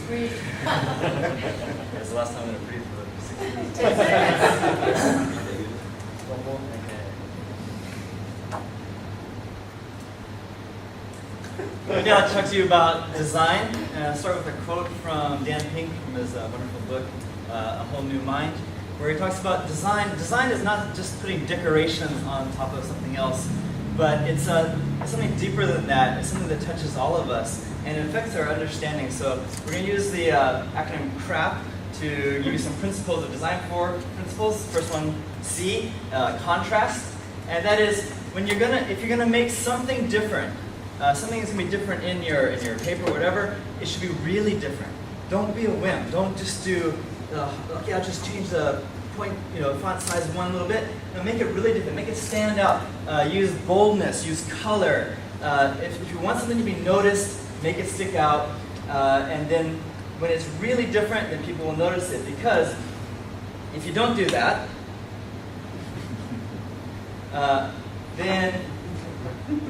Breathe. That's the last time I'm going to breathe for 60 One more. Okay. Now I'll talk to you about design. I'll start with a quote from Dan Pink from his wonderful book, A Whole New Mind, where he talks about design. Design is not just putting decorations on top of something else, but it's something deeper than that. It's something that touches all of us and it affects our understanding. So we're going to use the acronym CRAP to give you some principles of design. 4 principles. First one, C, contrast, and that is if you're gonna make something different, something that's gonna be different in your paper or whatever, it should be really different. Don't be a wimp. Don't just do okay, I'll just change the font size one little bit. No, make it really different. Make it stand out. Use boldness. Use color. If you want something to be noticed, make it stick out. And then when it's really different, then people will notice it. Because if you don't do that, then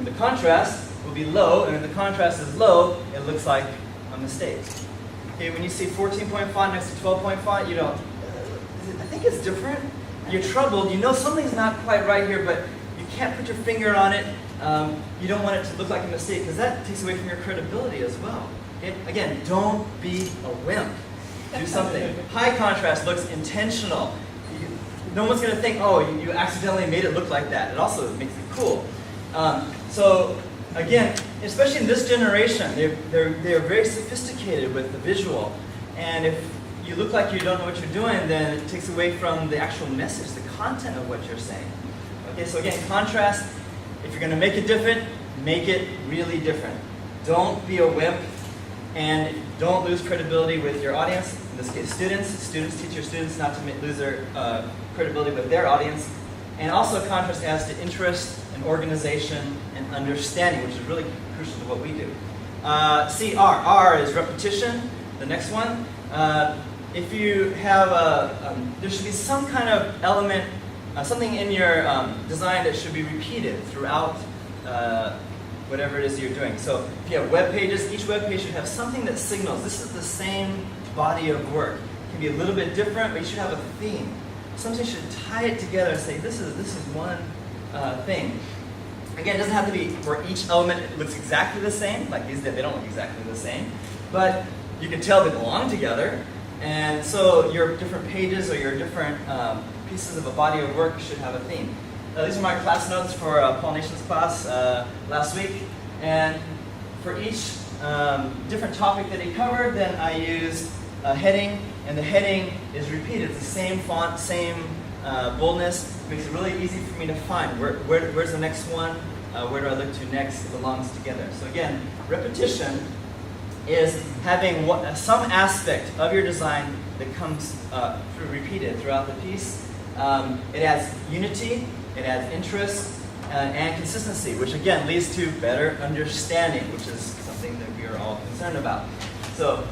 the contrast will be low. And when the contrast is low, it looks like a mistake. Okay, when you see 14-point font next to 12-point font, you don't. I think it's different. You're troubled. You know something's not quite right here, but you can't put your finger on it. You don't want it to look like a mistake because that takes away from your credibility as well. Okay? Again, don't be a wimp. Do something. High contrast looks intentional. No one's going to think, oh, you accidentally made it look like that. It also makes it cool. So again, especially in this generation, they're very sophisticated with the visual. And if you look like you don't know what you're doing, then it takes away from the actual message, the content of what you're saying. Okay, so again, contrast. If you're going to make it different, make it really different. Don't be a wimp, and don't lose credibility with your audience. In this case, students. Students teach your students not to lose their credibility with their audience. And also contrast adds to interest and organization and understanding, which is really crucial to what we do. C, R. R is repetition. The next one. If you have there should be some kind of element, something in your design that should be repeated throughout whatever it is you're doing. So if you have web pages, each web page should have something that signals this is the same body of work. It can be a little bit different, but you should have a theme. Something should tie it together and say this is one thing. Again, it doesn't have to be where each element looks exactly the same. Like these, they don't look exactly the same, but you can tell they belong together. And so your different pages or your different pieces of a body of work should have a theme. These are my class notes for Paul Nation's class last week. And for each different topic that he covered, then I used a heading. And the heading is repeated. It's the same font, same boldness. It makes it really easy for me to find. Where's the next one? Where do I look to next? It belongs together. So again, repetition is having some aspect of your design that comes repeated throughout the piece. It adds unity, it adds interest, and consistency, which again leads to better understanding, which is something that we are all concerned about. So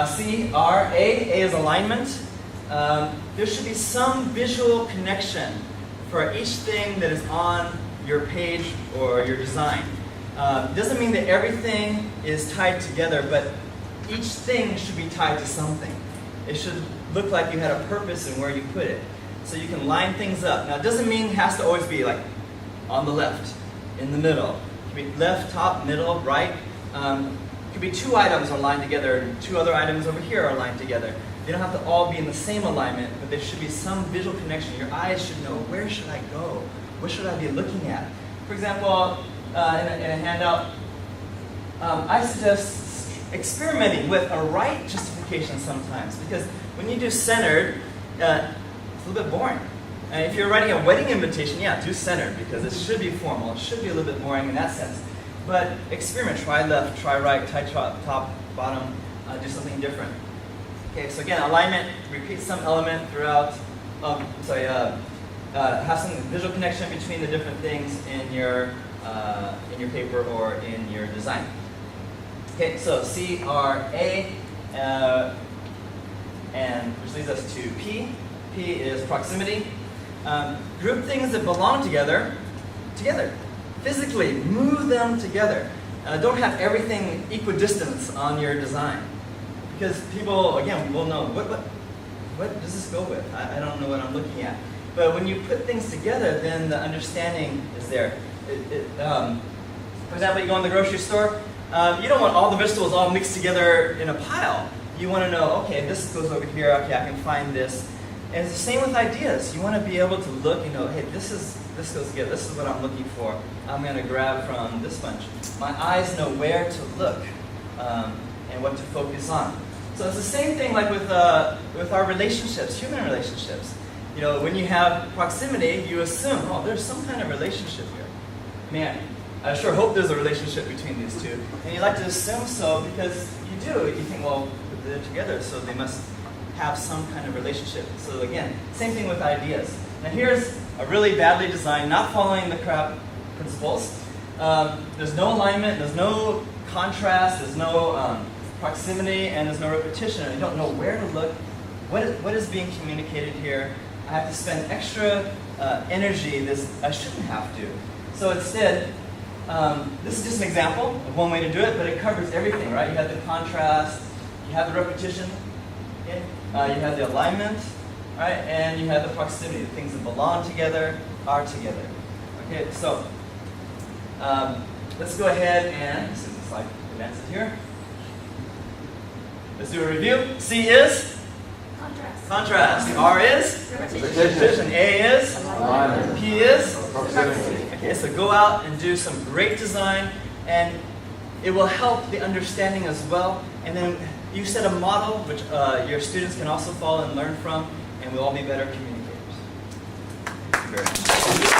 C, R, A is alignment. There should be some visual connection for each thing that is on your page or your design. Doesn't mean that everything is tied together, but each thing should be tied to something. It should look like you had a purpose in where you put it. So you can line things up. Now it doesn't mean it has to always be like on the left, in the middle. It can be left, top, middle, right. It could be 2 items are lined together, and 2 other items over here are lined together. They don't have to all be in the same alignment, but there should be some visual connection. Your eyes should know, where should I go? What should I be looking at? For example, in a handout, I suggest experimenting with a right justification sometimes, because when you do centered, it's a little bit boring. And if you're writing a wedding invitation, yeah, do centered, because it should be formal. It should be a little bit boring in that sense. But experiment, try left, try right, try top, bottom, do something different. Okay, so again, alignment, repeat some element throughout, have some visual connection between the different things in your paper or in your design. Okay, so C, R, A, and which leads us to P. P is proximity. Group things that belong together. Physically, move them together. Don't have everything equidistant on your design. because people, again, will know, what does this go with? I don't know what I'm looking at. But when you put things together, then the understanding is there. For example, you go in the grocery store, you don't want all the vegetables all mixed together in a pile. You want to know, okay, this goes over here, okay, I can find this. And it's the same with ideas. You want to be able to look and know, hey, this goes together, this is what I'm looking for. I'm going to grab from this bunch. My eyes know where to look and what to focus on. So it's the same thing like with our relationships, human relationships. You know, when you have proximity, you assume, oh, there's some kind of relationship here. Man, I sure hope there's a relationship between these two. And you like to assume so because you do. You think, well, they're together, so they must have some kind of relationship. So again, same thing with ideas. Now here's a really badly designed, not following the crab principles. There's no alignment, there's no contrast, there's no proximity, and there's no repetition. And you don't know where to look. What is being communicated here? I have to spend extra energy I shouldn't have to. So instead, this is just an example of one way to do it, but it covers everything, right? You have the contrast, you have the repetition, okay? You have the alignment, right? And you have the proximity. The things that belong together are together. Okay, so let's go ahead and, since the slide advances here, let's do a review. C is? Contrast. R is? Repetition. A is? Alignment. P is? Proximity. Okay, so go out and do some great design, and it will help the understanding as well. And then you set a model which your students can also follow and learn from, and we'll all be better communicators. Thank you very much.